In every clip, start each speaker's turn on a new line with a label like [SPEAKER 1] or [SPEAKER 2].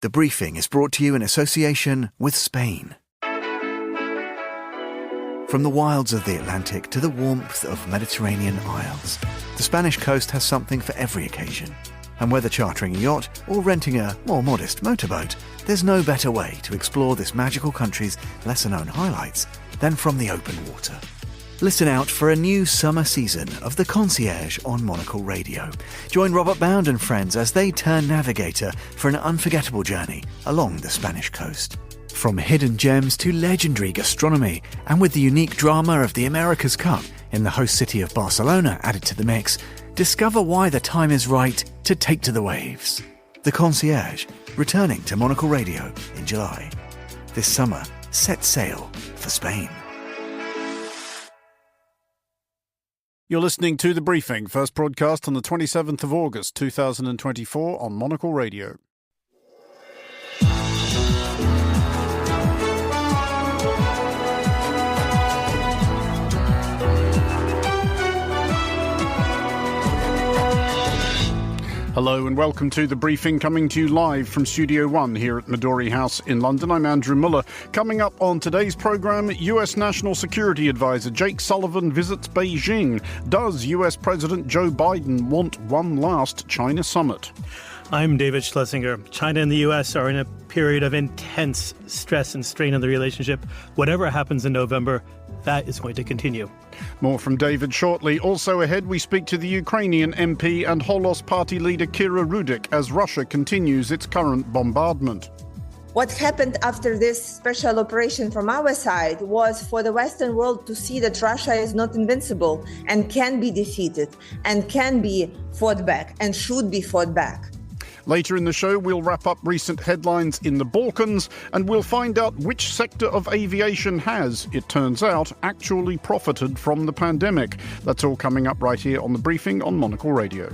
[SPEAKER 1] The briefing is brought to you in association with Spain. From the wilds of the Atlantic to the warmth of Mediterranean isles, the Spanish coast has something for every occasion. And whether chartering a yacht or renting a more modest motorboat, there's no better way to explore this magical country's lesser-known highlights than from the open water. Listen out for a new summer season of The Concierge on Monocle Radio. Join Robert Bound and friends as they turn navigator for an unforgettable journey along the Spanish coast. From hidden gems to legendary gastronomy, and with the unique drama of the America's Cup in the host city of Barcelona added to the mix, discover why the time is right to take to the waves. The Concierge, returning to Monocle Radio in July. This summer, set sail for Spain.
[SPEAKER 2] You're listening to The Briefing, first broadcast on the 27th of August 2024 on Monocle Radio. Hello and welcome to The Briefing, coming to you live from Studio 1 here at Midori House in London. I'm Andrew Mueller. Coming up on today's programme, US National Security Advisor Jake Sullivan visits Beijing. Does US President Joe Biden want one last China summit?
[SPEAKER 3] I'm David Schlesinger. China and the U.S. are in a period of intense stress and strain on the relationship. Whatever happens in November, that is going to continue.
[SPEAKER 2] More from David shortly. Also ahead, we speak to the Ukrainian MP and Holos party leader Kira Rudik as Russia continues its current bombardment.
[SPEAKER 4] What happened after this special operation from our side was for the Western world to see that Russia is not invincible and can be defeated and can be fought back and should be fought back.
[SPEAKER 2] Later in the show, we'll wrap up recent headlines in the Balkans and we'll find out which sector of aviation has, it turns out, actually profited from the pandemic. That's all coming up right here on The Briefing on Monocle Radio.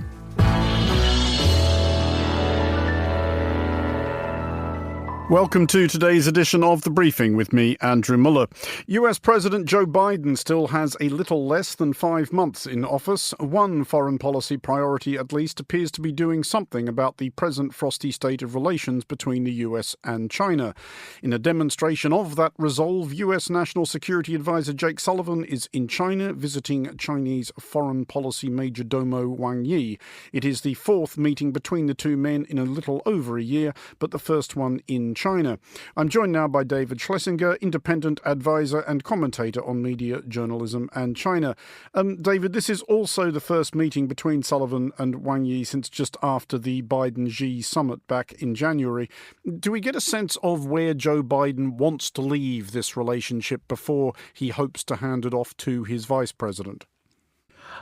[SPEAKER 2] Welcome to today's edition of The Briefing with me, Andrew Mueller. US President Joe Biden still has a little less than 5 months in office. One foreign policy priority, at least, appears to be doing something about the present frosty state of relations between the US and China. In a demonstration of that resolve, US National Security Advisor Jake Sullivan is in China visiting Chinese foreign policy major domo Wang Yi. It is the fourth meeting between the two men in a little over a year, but the first one in China. I'm joined now by David Schlesinger, independent advisor and commentator on media, journalism and China. David, this is also the first meeting between Sullivan and Wang Yi since just after the Biden-Xi summit back in January. Do we get a sense of where Joe Biden wants to leave this relationship before he hopes to hand it off to his vice president?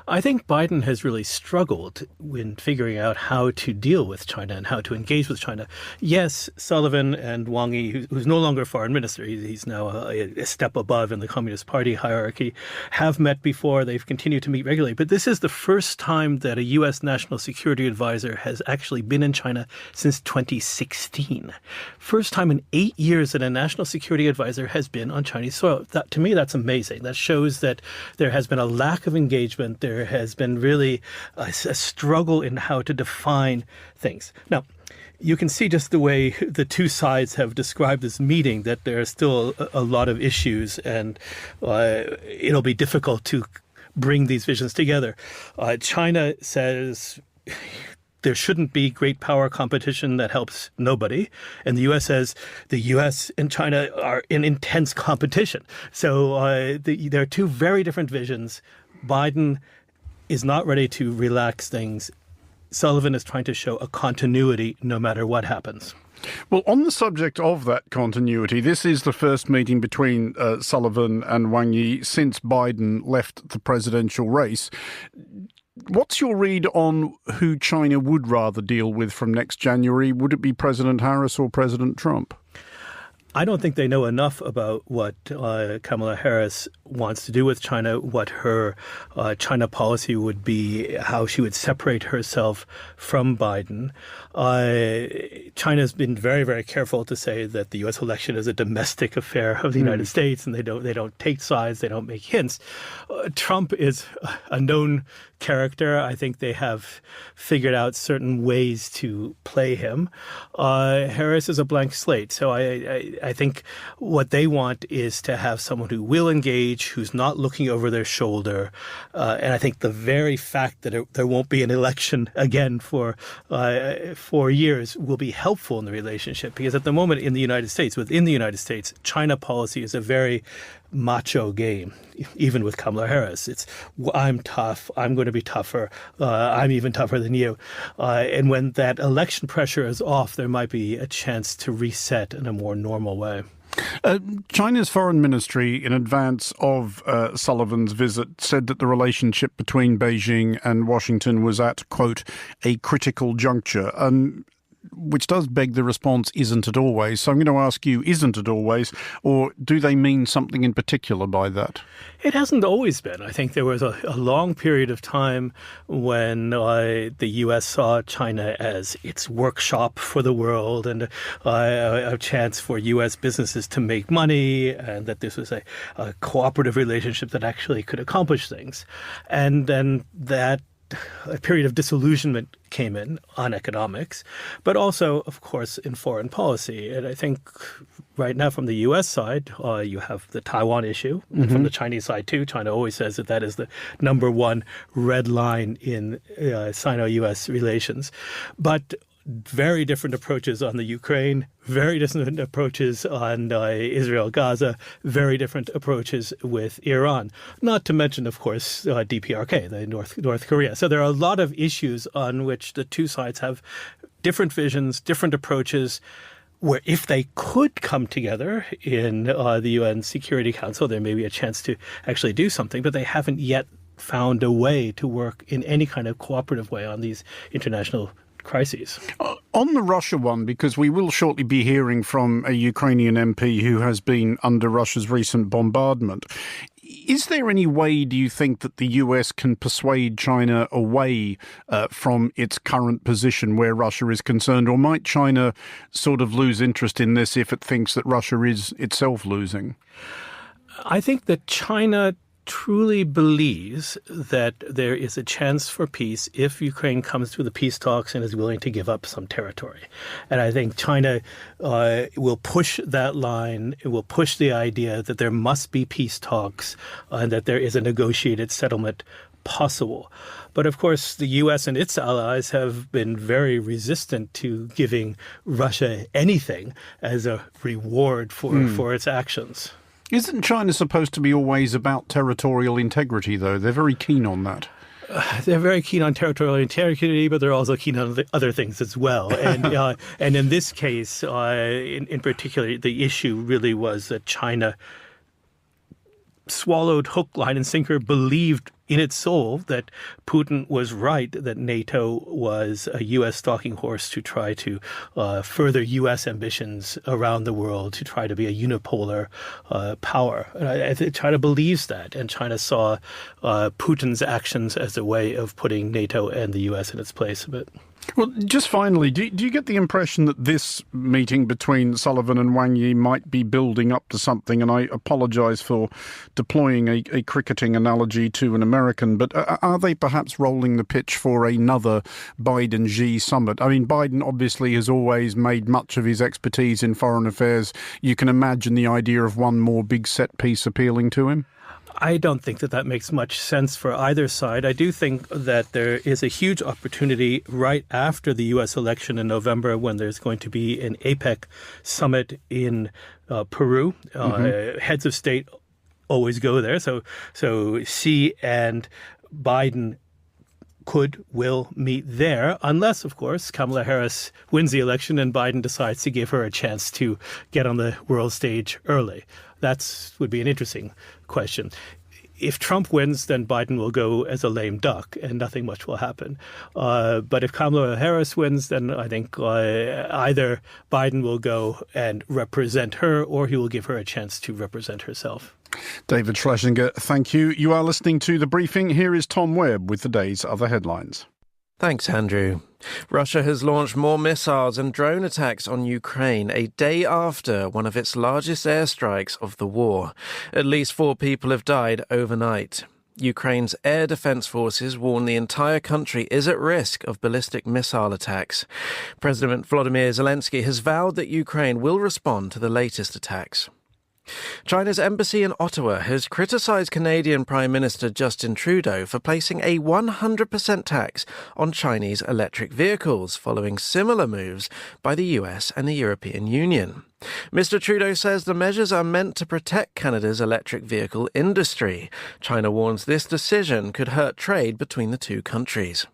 [SPEAKER 3] I think Biden has really struggled in figuring out how to deal with China and how to engage with China. Yes, Sullivan and Wang Yi, who's no longer foreign minister, he's now a step above in the Communist Party hierarchy, have met before. They've continued to meet regularly. But this is the first time that a U.S. national security advisor has actually been in China since 2016. First time in 8 years that a national security advisor has been on Chinese soil. To me, that's amazing. That shows that there has been a lack of engagement. There has been really a struggle in how to define things. Now, you can see just the way the two sides have described this meeting that there are still a lot of issues and it'll be difficult to bring these visions together. China says there shouldn't be great power competition that helps nobody. And the U.S. says the U.S. and China are in intense competition. So there are two very different visions. Biden is not ready to relax things. Sullivan is trying to show a continuity no matter what happens.
[SPEAKER 2] Well, on the subject of that continuity, this is the first meeting between Sullivan and Wang Yi since Biden left the presidential race. What's your read on who China would rather deal with from next January? Would it be President Harris or President Trump?
[SPEAKER 3] I don't think they know enough about what Kamala Harris wants to do with China, what her China policy would be, how she would separate herself from Biden. China's been very, very careful to say that the U.S. election is a domestic affair of the United States, and they don't take sides, they don't make hints. Trump is a known character. I think they have figured out certain ways to play him. Harris is a blank slate. So I think what they want is to have someone who will engage, who's not looking over their shoulder. And I think the very fact that there won't be an election again for 4 years will be helpful in the relationship, because at the moment within the United States, China policy is a very macho game, even with Kamala Harris. It's, I'm tough, I'm going to be tougher, I'm even tougher than you. And when that election pressure is off, there might be a chance to reset in a more normal way.
[SPEAKER 2] China's foreign ministry, in advance of Sullivan's visit, said that the relationship between Beijing and Washington was at, quote, a critical juncture, which does beg the response, isn't it always? So I'm going to ask you, isn't it always, or do they mean something in particular by that?
[SPEAKER 3] It hasn't always been. I think there was a long period of time when the U.S. saw China as its workshop for the world and a chance for U.S. businesses to make money, and that this was a cooperative relationship that actually could accomplish things. And then a period of disillusionment came in on economics, but also, of course, in foreign policy. And I think right now from the U.S. side, you have the Taiwan issue. And from the Chinese side, too, China always says that is the number one red line in Sino-U.S. relations. But very different approaches on the Ukraine, very different approaches on Israel-Gaza, very different approaches with Iran. Not to mention, of course, DPRK, the North Korea. So there are a lot of issues on which the two sides have different visions, different approaches, where if they could come together in the UN Security Council, there may be a chance to actually do something, but they haven't yet found a way to work in any kind of cooperative way on these international crises.
[SPEAKER 2] On the Russia one, because we will shortly be hearing from a Ukrainian MP who has been under Russia's recent bombardment, is there any way, do you think, that the US can persuade China away from its current position where Russia is concerned? Or might China sort of lose interest in this if it thinks that Russia is itself losing?
[SPEAKER 3] I think that China truly believes that there is a chance for peace if Ukraine comes to the peace talks and is willing to give up some territory. And I think China will push that line. It will push the idea that there must be peace talks and that there is a negotiated settlement possible. But of course, the U.S. and its allies have been very resistant to giving Russia anything as a reward for its actions.
[SPEAKER 2] Isn't China supposed to be always about territorial integrity, though? They're very keen on that.
[SPEAKER 3] They're very keen on territorial integrity, but they're also keen on other things as well. And in this case, in particular, the issue really was that China swallowed hook, line, and sinker, believed in its soul that Putin was right, that NATO was a U.S. stalking horse to try to further U.S. ambitions around the world, to try to be a unipolar power. And I think China believes that, and China saw Putin's actions as a way of putting NATO and the U.S. in its place a bit.
[SPEAKER 2] Well, just finally, do you get the impression that this meeting between Sullivan and Wang Yi might be building up to something? And I apologise for deploying a cricketing analogy to an American, but are they perhaps rolling the pitch for another Biden-Xi summit? I mean, Biden obviously has always made much of his expertise in foreign affairs. You can imagine the idea of one more big set piece appealing to him?
[SPEAKER 3] I don't think that makes much sense for either side. I do think that there is a huge opportunity right after the U.S. election in November, when there's going to be an APEC summit in Peru. Heads of state always go there. So Xi and Biden will meet there, unless, of course, Kamala Harris wins the election and Biden decides to give her a chance to get on the world stage early. That would be an interesting question. If Trump wins, then Biden will go as a lame duck and nothing much will happen. But if Kamala Harris wins, then I think either Biden will go and represent her, or he will give her a chance to represent herself.
[SPEAKER 2] David Schlesinger, thank you. You are listening to The Briefing. Here is Tom Webb with the day's other headlines.
[SPEAKER 5] Thanks, Andrew. Russia has launched more missiles and drone attacks on Ukraine a day after one of its largest airstrikes of the war. At least 4 people have died overnight. Ukraine's air defense forces warn the entire country is at risk of ballistic missile attacks. President Volodymyr Zelensky has vowed that Ukraine will respond to the latest attacks. China's embassy in Ottawa has criticised Canadian Prime Minister Justin Trudeau for placing a 100% tax on Chinese electric vehicles, following similar moves by the US and the European Union. Mr. Trudeau says the measures are meant to protect Canada's electric vehicle industry. China warns this decision could hurt trade between the two countries.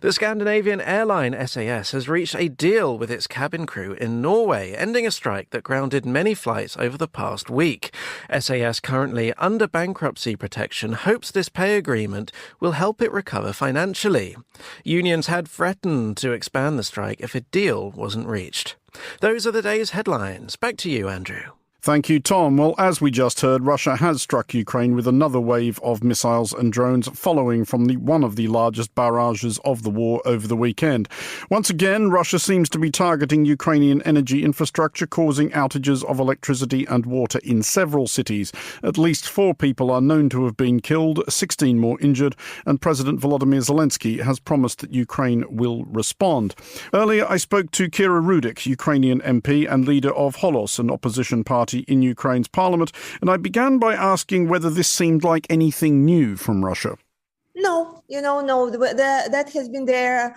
[SPEAKER 5] The Scandinavian airline SAS has reached a deal with its cabin crew in Norway, ending a strike that grounded many flights over the past week. SAS, currently under bankruptcy protection, hopes this pay agreement will help it recover financially. Unions had threatened to expand the strike if a deal wasn't reached. Those are the day's headlines. Back to you, Andrew.
[SPEAKER 2] Thank you, Tom. Well, as we just heard, Russia has struck Ukraine with another wave of missiles and drones following from one of the largest barrages of the war over the weekend. Once again, Russia seems to be targeting Ukrainian energy infrastructure, causing outages of electricity and water in several cities. At least 4 people are known to have been killed, 16 more injured, and President Volodymyr Zelensky has promised that Ukraine will respond. Earlier, I spoke to Kira Rudik, Ukrainian MP and leader of Holos, an opposition party in Ukraine's parliament, and I began by asking whether this seemed like anything new from Russia.
[SPEAKER 4] No, no. That has been their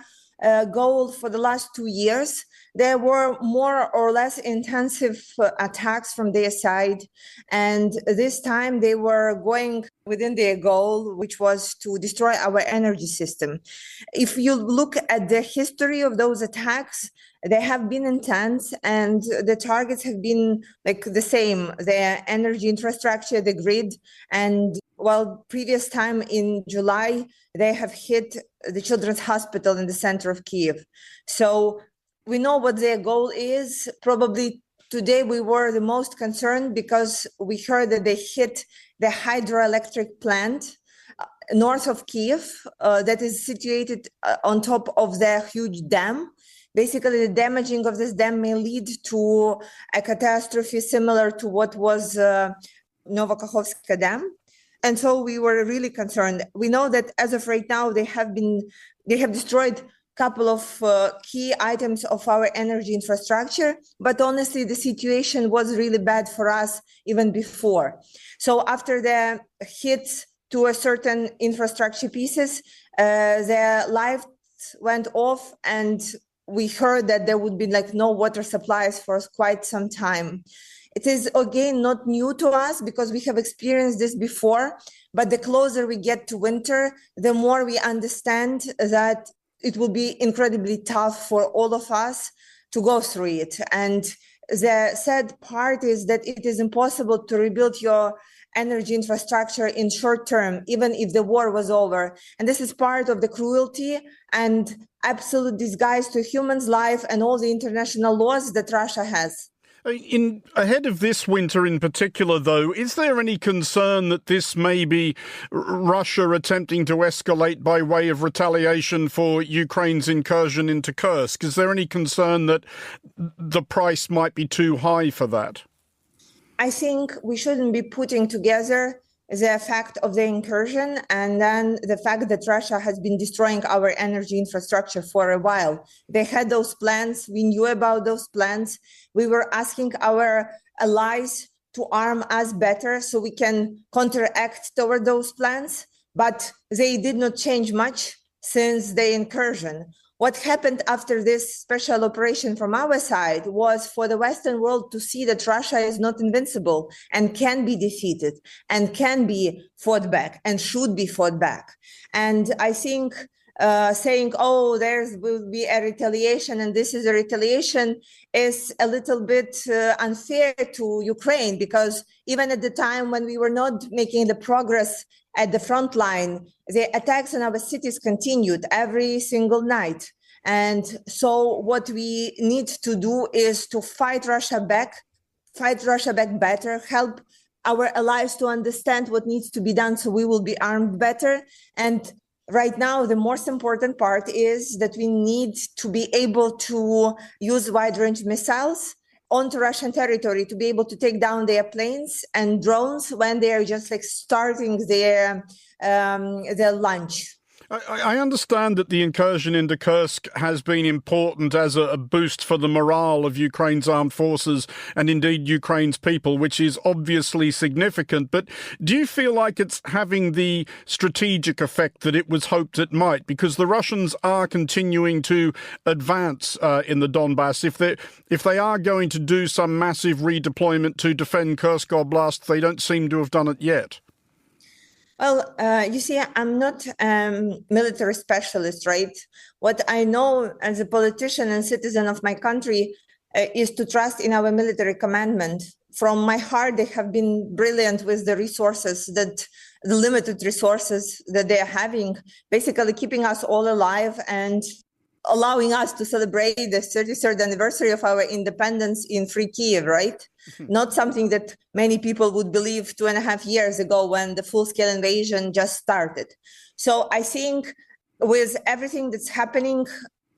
[SPEAKER 4] goal for the last 2 years. There were more or less intensive attacks from their side, and this time they were going within their goal, which was to destroy our energy system. If you look at the history of those attacks, they have been intense, and the targets have been like the same: their energy infrastructure, the grid. And while previous time in July, they have hit the children's hospital in the center of Kyiv. So we know what their goal is. Probably today we were the most concerned because we heard that they hit the hydroelectric plant north of Kyiv that is situated on top of their huge dam. Basically, the damaging of this dam may lead to a catastrophe similar to what was Novokakhovska Dam. And so we were really concerned. We know that as of right now, they have destroyed a couple of key items of our energy infrastructure. But honestly, the situation was really bad for us even before. So after the hits to a certain infrastructure pieces, the lights went off, and we heard that there would be no water supplies for quite some time. It is, again, not new to us because we have experienced this before, but the closer we get to winter, the more we understand that it will be incredibly tough for all of us to go through it. And the sad part is that it is impossible to rebuild your energy infrastructure in short term, even if the war was over. And this is part of the cruelty and absolute disguise to human's life and all the international laws that Russia has.
[SPEAKER 2] Ahead of this winter in particular, though, is there any concern that this may be Russia attempting to escalate by way of retaliation for Ukraine's incursion into Kursk? Is there any concern that the price might be too high for that?
[SPEAKER 4] I think we shouldn't be putting together the fact of the incursion and then the fact that Russia has been destroying our energy infrastructure for a while. They had those plans. We knew about those plans. We were asking our allies to arm us better so we can counteract toward those plans, but they did not change much since the incursion. What happened after this special operation from our side was for the Western world to see that Russia is not invincible and can be defeated and can be fought back and should be fought back. And I think saying, there will be a retaliation and this is a retaliation is a little bit unfair to Ukraine, because even at the time when we were not making the progress at the front line, the attacks on our cities continued every single night. And so what we need to do is to fight Russia back better, help our allies to understand what needs to be done so we will be armed better. And right now, the most important part is that we need to be able to use wide-range missiles onto Russian territory to be able to take down their planes and drones when they are just starting their their lunch.
[SPEAKER 2] I understand that the incursion into Kursk has been important as a boost for the morale of Ukraine's armed forces and indeed Ukraine's people, which is obviously significant. But do you feel like it's having the strategic effect that it was hoped it might? Because the Russians are continuing to advance in the Donbass. If they are going to do some massive redeployment to defend Kursk Oblast, they don't seem to have done it yet.
[SPEAKER 4] Well, you see, I'm not a military specialist, right? What I know as a politician and citizen of my country is to trust in our military commandment. From my heart, they have been brilliant with the resources, the limited resources that they are having, basically keeping us all alive and allowing us to celebrate the 33rd anniversary of our independence in free Kiev, right? Not something that many people would believe 2.5 years ago when the full-scale invasion just started. So I think with everything that's happening,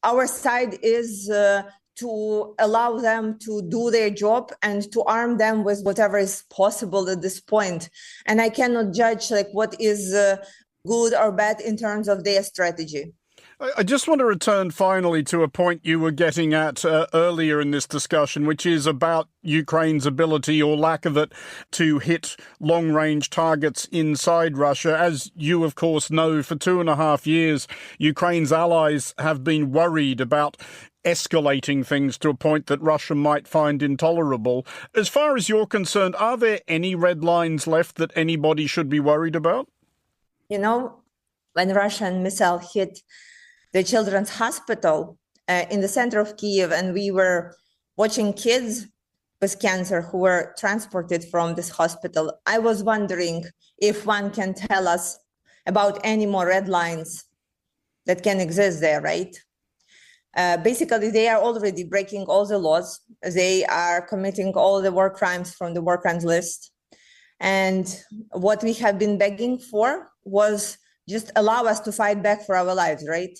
[SPEAKER 4] our side is to allow them to do their job and to arm them with whatever is possible at this point. And I cannot judge what is good or bad in terms of their strategy.
[SPEAKER 2] I just want to return finally to a point you were getting at earlier in this discussion, which is about Ukraine's ability or lack of it to hit long-range targets inside Russia. As you, of course, know, for 2.5 years, Ukraine's allies have been worried about escalating things to a point that Russia might find intolerable. As far as you're concerned, are there any red lines left that anybody should be worried about?
[SPEAKER 4] You know, when Russian missile hit the children's hospital in the center of Kiev, and we were watching kids with cancer who were transported from this hospital, I was wondering if one can tell us about any more red lines that can exist there, right? Basically, they are already breaking all the laws. They are committing all the war crimes from the war crimes list. And what we have been begging for was just allow us to fight back for our lives, right?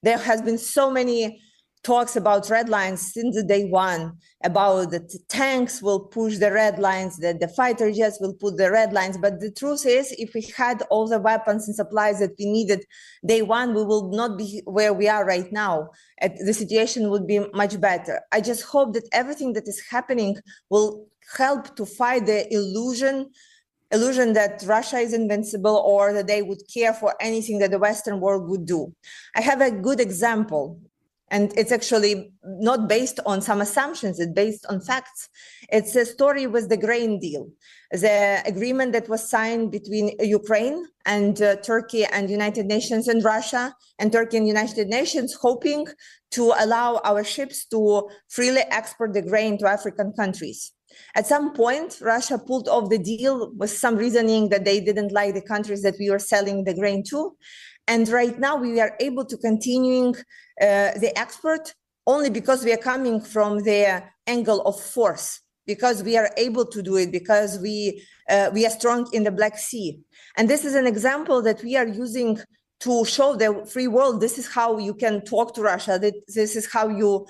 [SPEAKER 4] There has been so many talks about red lines since the day one, about that the tanks will push the red lines, that the fighter jets will put the red lines. But the truth is, if we had all the weapons and supplies that we needed day one, we will not be where we are right now. The situation would be much better. I just hope that everything that is happening will help to fight the illusion that Russia is invincible or that they would care for anything that the Western world would do. I have a good example, and it's actually not based on some assumptions, it's based on facts. It's a story with the grain deal, the agreement that was signed between Ukraine and Turkey and United Nations and Russia, and Turkey and United Nations hoping to allow our ships to freely export the grain to African countries. At some point, Russia pulled off the deal with some reasoning that they didn't like the countries that we were selling the grain to. And right now we are able to continuing the export only because we are coming from the angle of force, because we are able to do it, because we are strong in the Black Sea. And this is an example that we are using to show the free world, this is how you can talk to Russia, that this is how you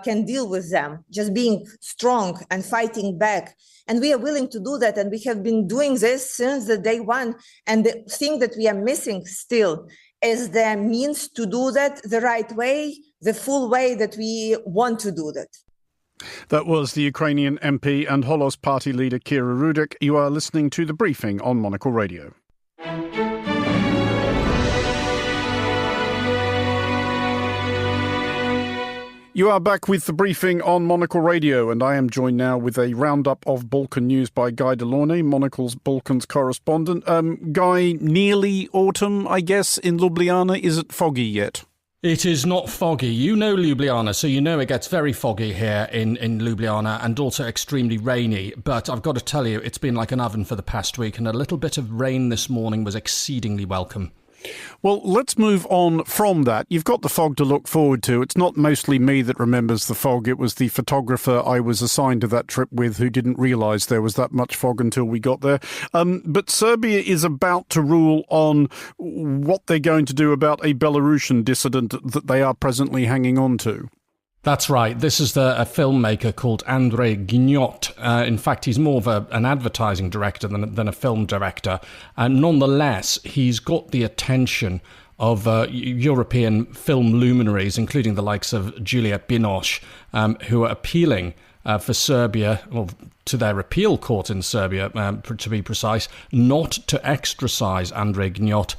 [SPEAKER 4] can deal with them, just being strong and fighting back. And we are willing to do that. And we have been doing this since the day one. And the thing that we are missing still is the means to do that the right way, the full way that we want to do that.
[SPEAKER 2] That was the Ukrainian MP and Holos Party leader Kira Rudik. You are listening to The Briefing on Monocle Radio. You are back with The Briefing on Monocle Radio, and I am joined now with a roundup of Balkan news by Guy Delaunay, Monocle's Balkans correspondent. Guy, nearly autumn, I guess, in Ljubljana. Is it foggy yet?
[SPEAKER 6] It is not foggy. You know Ljubljana, so you know it gets very foggy here in Ljubljana and also extremely rainy. But I've got to tell you, it's been like an oven for the past week, and a little bit of rain this morning was exceedingly welcome.
[SPEAKER 2] Well, let's move on from that. You've got the fog to look forward to. It's not mostly me that remembers the fog. It was the photographer I was assigned to that trip with who didn't realise there was that much fog until we got there. But Serbia is about to rule on what they're going to do about a Belarusian dissident that they are presently hanging on to.
[SPEAKER 6] That's right. This is a filmmaker called Andrei Gnot. In fact, he's more of an advertising director than a film director. Nonetheless, he's got the attention of European film luminaries, including the likes of Juliette Binoche, who are appealing for Serbia, or to their appeal court in Serbia, to be precise, not to extradite Andrei Gnot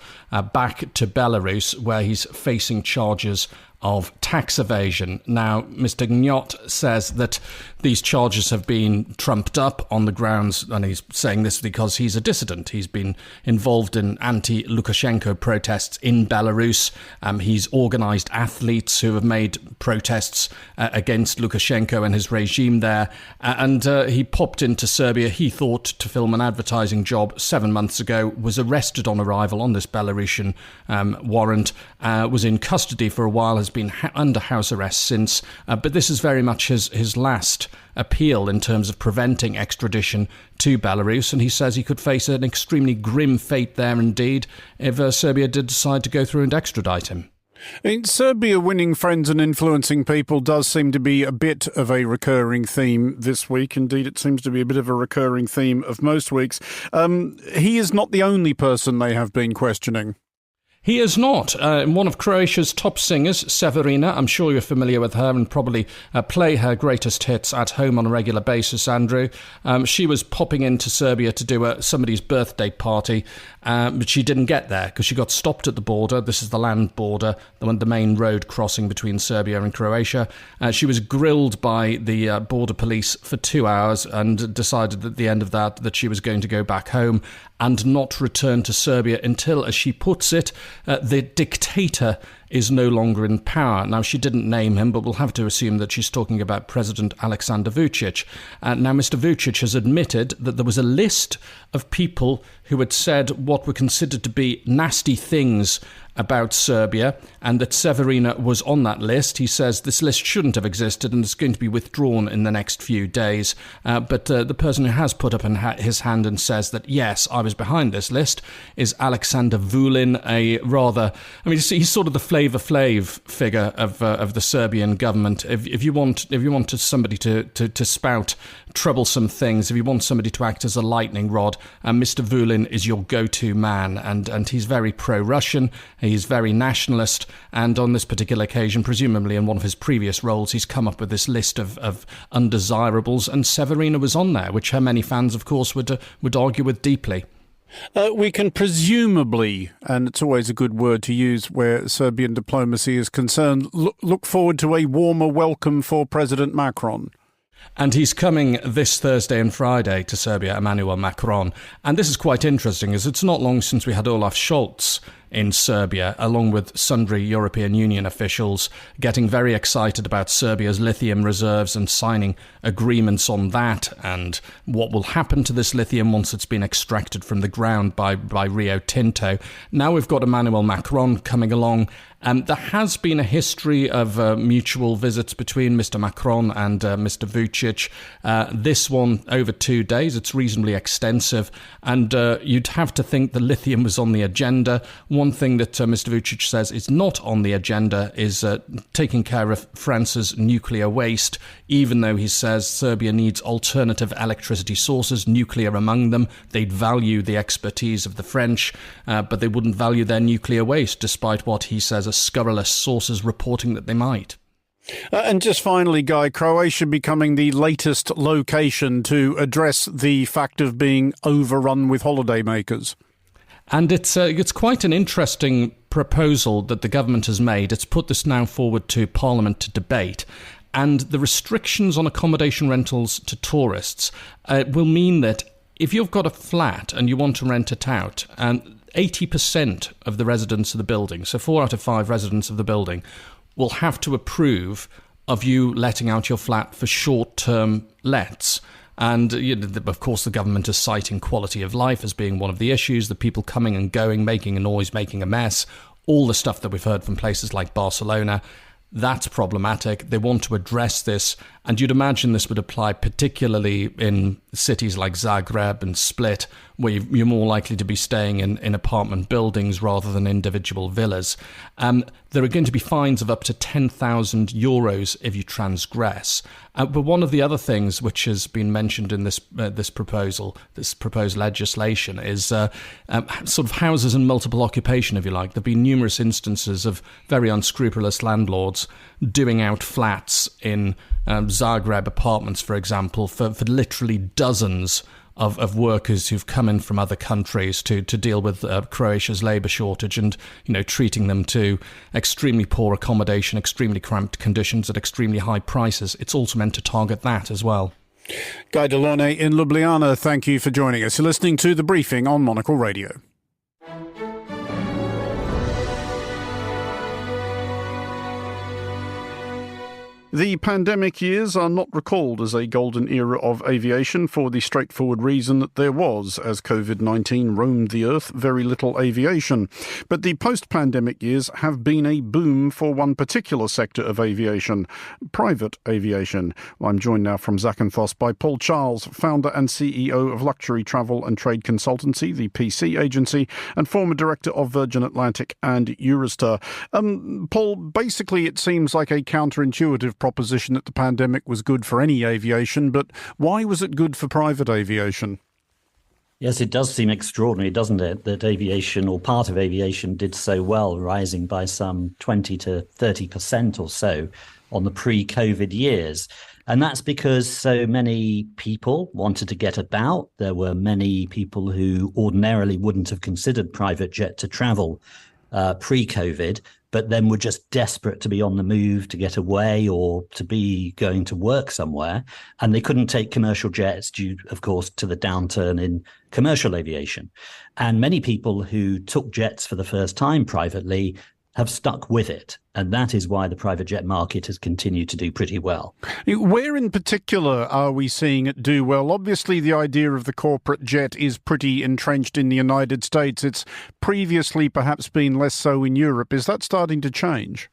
[SPEAKER 6] back to Belarus, where he's facing charges of tax evasion. Now, Mr. Gnot says that these charges have been trumped up on the grounds, and he's saying this because he's a dissident. He's been involved in anti-Lukashenko protests in Belarus. He's organised athletes who have made protests against Lukashenko and his regime there. And he popped into Serbia, he thought, to film an advertising job 7 months ago, was arrested on arrival on this Belarusian warrant, was in custody for a while, has been under house arrest since, but this is very much his last appeal in terms of preventing extradition to Belarus, and he says he could face an extremely grim fate there indeed if Serbia did decide to go through and extradite him.
[SPEAKER 2] In Serbia, winning friends and influencing people does seem to be a bit of a recurring theme this week. Indeed, it seems to be a bit of a recurring theme of most weeks. He is not the only person they have been questioning.
[SPEAKER 6] He is not. One of Croatia's top singers, Severina, I'm sure you're familiar with her and probably play her greatest hits at home on a regular basis, Andrew. She was popping into Serbia to do somebody's birthday party, but she didn't get there because she got stopped at the border. This is the land border, the main road crossing between Serbia and Croatia. She was grilled by the border police for 2 hours and decided at the end of that she was going to go back home and not return to Serbia until, as she puts it, the dictator is no longer in power. Now, she didn't name him, but we'll have to assume that she's talking about President Aleksandar Vučić. Now, Mr. Vučić has admitted that there was a list of people who had said what were considered to be nasty things about Serbia, and that Severina was on that list. He says this list shouldn't have existed and it's going to be withdrawn in the next few days. But the person who has put up his hand and says that, yes, I was behind this list, is Aleksandar Vulin, he's sort of the Flavor Flav figure of the Serbian government. If you want somebody to spout troublesome things, if you want somebody to act as a lightning rod, Mr. Vulin is your go-to man, and he's very pro-Russian, he's very nationalist, and on this particular occasion, presumably in one of his previous roles, he's come up with this list of undesirables, and Severina was on there, which her many fans, of course, would argue with deeply.
[SPEAKER 2] We can presumably, and it's always a good word to use where Serbian diplomacy is concerned, look forward to a warmer welcome for President Macron.
[SPEAKER 6] And he's coming this Thursday and Friday to Serbia, Emmanuel Macron. And this is quite interesting, as it's not long since we had Olaf Scholz in Serbia, along with sundry European Union officials, getting very excited about Serbia's lithium reserves and signing agreements on that, and what will happen to this lithium once it's been extracted from the ground by Rio Tinto. Now we've got Emmanuel Macron coming along. There has been a history of mutual visits between Mr. Macron and Mr. Vučić. This one over 2 days. It's reasonably extensive, and you'd have to think the lithium was on the agenda. One thing that Mr. Vučić says is not on the agenda is taking care of France's nuclear waste, even though he says Serbia needs alternative electricity sources, nuclear among them. They'd value the expertise of the French, but they wouldn't value their nuclear waste, despite what he says are scurrilous sources reporting that they might.
[SPEAKER 2] And just finally, Guy, Croatia becoming the latest location to address the fact of being overrun with holidaymakers.
[SPEAKER 6] And it's quite an interesting proposal that the government has made. It's put this now forward to Parliament to debate. And the restrictions on accommodation rentals to tourists will mean that if you've got a flat and you want to rent it out, and 80% of the residents of the building, so 4 out of 5 residents of the building, will have to approve of you letting out your flat for short-term lets. And, of course, the government is citing quality of life as being one of the issues, the people coming and going, making a noise, making a mess, all the stuff that we've heard from places like Barcelona. That's problematic. They want to address this, And you'd imagine this would apply particularly in cities like Zagreb and Split, where you're more likely to be staying in apartment buildings rather than individual villas. There are going to be fines of up to 10,000 euros if you transgress. But one of the other things which has been mentioned in this proposed legislation is sort of houses and multiple occupation, if you like. There have been numerous instances of very unscrupulous landlords doing out flats in Zagreb apartments, for example, for literally dozens of workers who've come in from other countries to deal with Croatia's labour shortage, and treating them to extremely poor accommodation, extremely cramped conditions at extremely high prices. It's also meant to target that as well.
[SPEAKER 2] Guy Delorne in Ljubljana, thank you for joining us. You're listening to The Briefing on Monocle Radio. The pandemic years are not recalled as a golden era of aviation for the straightforward reason that there was, as COVID-19 roamed the earth, very little aviation. But the post-pandemic years have been a boom for one particular sector of aviation, private aviation. I'm joined now from Zakynthos by Paul Charles, founder and CEO of luxury travel and trade consultancy, the PC agency, and former director of Virgin Atlantic and Eurostar. Paul, basically it seems like a counterintuitive proposition that the pandemic was good for any aviation, but why was it good for private aviation?
[SPEAKER 7] Yes, it does seem extraordinary, doesn't it, that aviation, or part of aviation, did so well, rising by some 20 to 30% or so on the pre-COVID years. And that's because so many people wanted to get about. There were many people who ordinarily wouldn't have considered private jet to travel pre-COVID, but then were just desperate to be on the move, to get away, or to be going to work somewhere. And they couldn't take commercial jets due, of course, to the downturn in commercial aviation. And many people who took jets for the first time privately have stuck with it. And that is why the private jet market has continued to do pretty well.
[SPEAKER 2] Where in particular are we seeing it do well? Obviously, the idea of the corporate jet is pretty entrenched in the United States. It's previously perhaps been less so in Europe. Is that starting to change?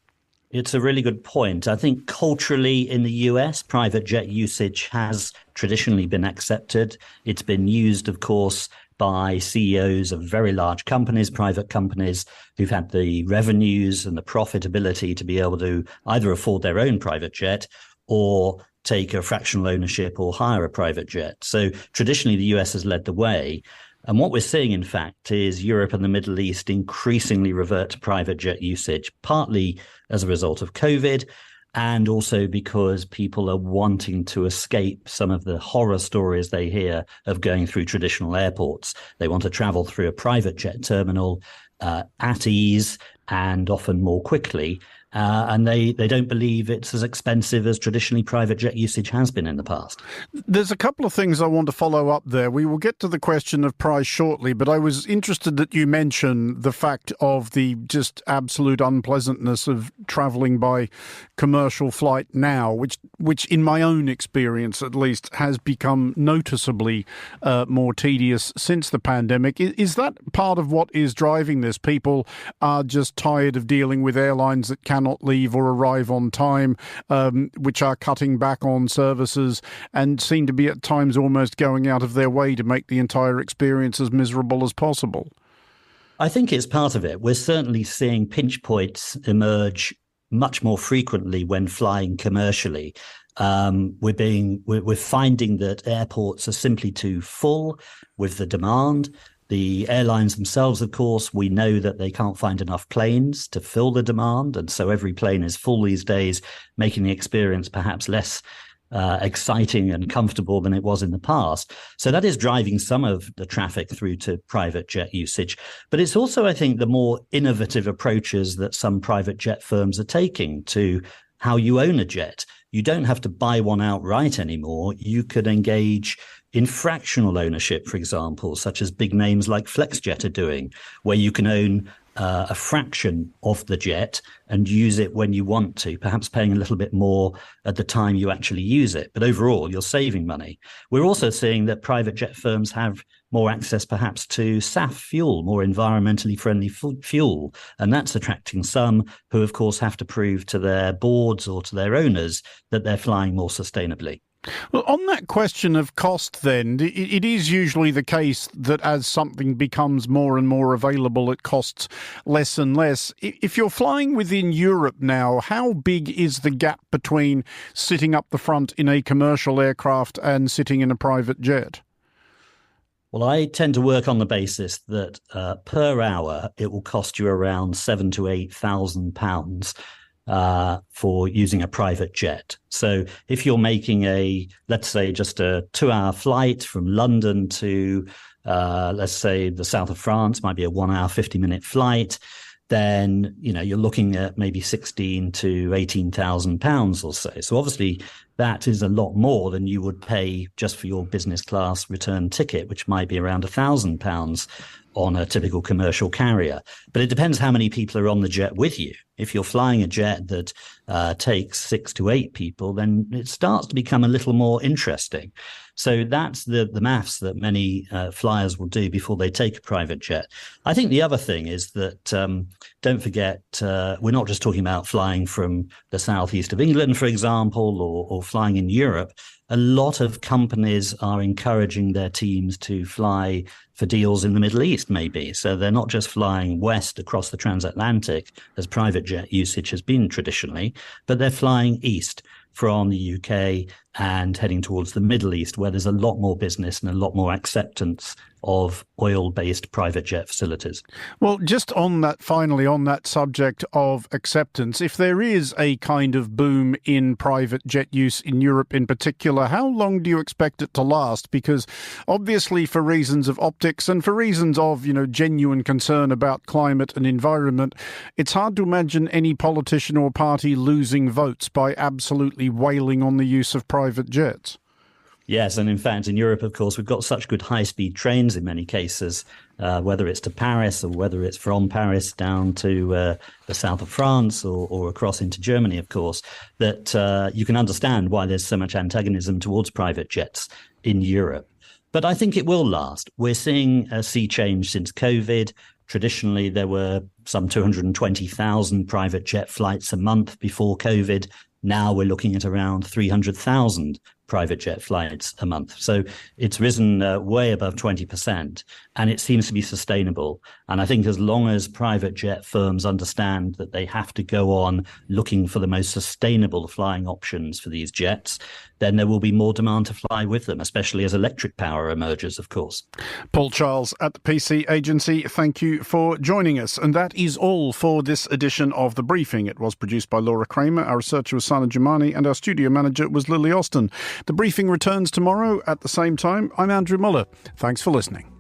[SPEAKER 7] It's a really good point. I think culturally in the US, private jet usage has traditionally been accepted. It's been used, of course, by CEOs of very large companies, private companies, who've had the revenues and the profitability to be able to either afford their own private jet or take a fractional ownership or hire a private jet. So traditionally, the US has led the way. And what we're seeing, in fact, is Europe and the Middle East increasingly revert to private jet usage, partly as a result of COVID, and also because people are wanting to escape some of the horror stories they hear of going through traditional airports. They want to travel through a private jet terminal at ease and often more quickly. And they don't believe it's as expensive as traditionally private jet usage has been in the past.
[SPEAKER 2] There's a couple of things I want to follow up there. We will get to the question of price shortly, but I was interested that you mentioned the fact of the just absolute unpleasantness of travelling by commercial flight now, which in my own experience at least has become noticeably more tedious since the pandemic. Is that part of what is driving this? People are just tired of dealing with airlines that cannot leave or arrive on time, which are cutting back on services and seem to be at times almost going out of their way to make the entire experience as miserable as possible.
[SPEAKER 7] I think it's part of it. We're certainly seeing pinch points emerge much more frequently when flying commercially. We're finding that airports are simply too full with the demand. The airlines themselves, of course, we know that they can't find enough planes to fill the demand. And so every plane is full these days, making the experience perhaps less exciting and comfortable than it was in the past. So that is driving some of the traffic through to private jet usage. But it's also, I think, the more innovative approaches that some private jet firms are taking to how you own a jet. You don't have to buy one outright anymore. You could engage in fractional ownership, for example, such as big names like FlexJet are doing, where you can own a fraction of the jet and use it when you want to, perhaps paying a little bit more at the time you actually use it. But overall, you're saving money. We're also seeing that private jet firms have more access perhaps to SAF fuel, more environmentally friendly fuel. And that's attracting some who, of course, have to prove to their boards or to their owners that they're flying more sustainably.
[SPEAKER 2] Well, on that question of cost, then, it is usually the case that as something becomes more and more available, it costs less and less. If you're flying within Europe now, how big is the gap between sitting up the front in a commercial aircraft and sitting in a private jet?
[SPEAKER 7] Well, I tend to work on the basis that per hour, it will cost you around £7,000 to £8,000 for using a private jet. So if you're making let's say, just a 2-hour flight from London to, let's say, the south of France, might be a 1-hour, 50-minute flight, then, you're looking at maybe £16,000 to £18,000 or so. So obviously that is a lot more than you would pay just for your business class return ticket, which might be around £1,000 on a typical commercial carrier. But it depends how many people are on the jet with you. If you're flying a jet that takes 6 to 8 people, then it starts to become a little more interesting. So that's the maths that many flyers will do before they take a private jet. I think the other thing is that, don't forget, we're not just talking about flying from the southeast of England, for example, or flying in Europe. A lot of companies are encouraging their teams to fly for deals in the Middle East, maybe. So they're not just flying west across the transatlantic, as private jet usage has been traditionally, but they're flying east from the UK and heading towards the Middle East, where there's a lot more business and a lot more acceptance of oil-based private jet facilities.
[SPEAKER 2] Well, just on that, finally, on that subject of acceptance, if there is a kind of boom in private jet use in Europe in particular, how long do you expect it to last? Because obviously for reasons of optics and for reasons of, genuine concern about climate and environment, it's hard to imagine any politician or party losing votes by absolutely wailing on the use of private jets.
[SPEAKER 7] Yes, and in fact, in Europe, of course, we've got such good high-speed trains in many cases, whether it's to Paris or whether it's from Paris down to the south of France or across into Germany, of course, that you can understand why there's so much antagonism towards private jets in Europe. But I think it will last. We're seeing a sea change since COVID. Traditionally, there were some 220,000 private jet flights a month before COVID. Now we're looking at around 300,000 private jet flights a month. So it's risen way above 20%, and it seems to be sustainable. And I think as long as private jet firms understand that they have to go on looking for the most sustainable flying options for these jets, then there will be more demand to fly with them, especially as electric power emerges, of course.
[SPEAKER 2] Paul Charles at the PC Agency, thank you for joining us. And that is all for this edition of The Briefing. It was produced by Laura Kramer, our researcher was Sana Jamani, and our studio manager was Lily Austin. The Briefing returns tomorrow at the same time. I'm Andrew Mueller. Thanks for listening.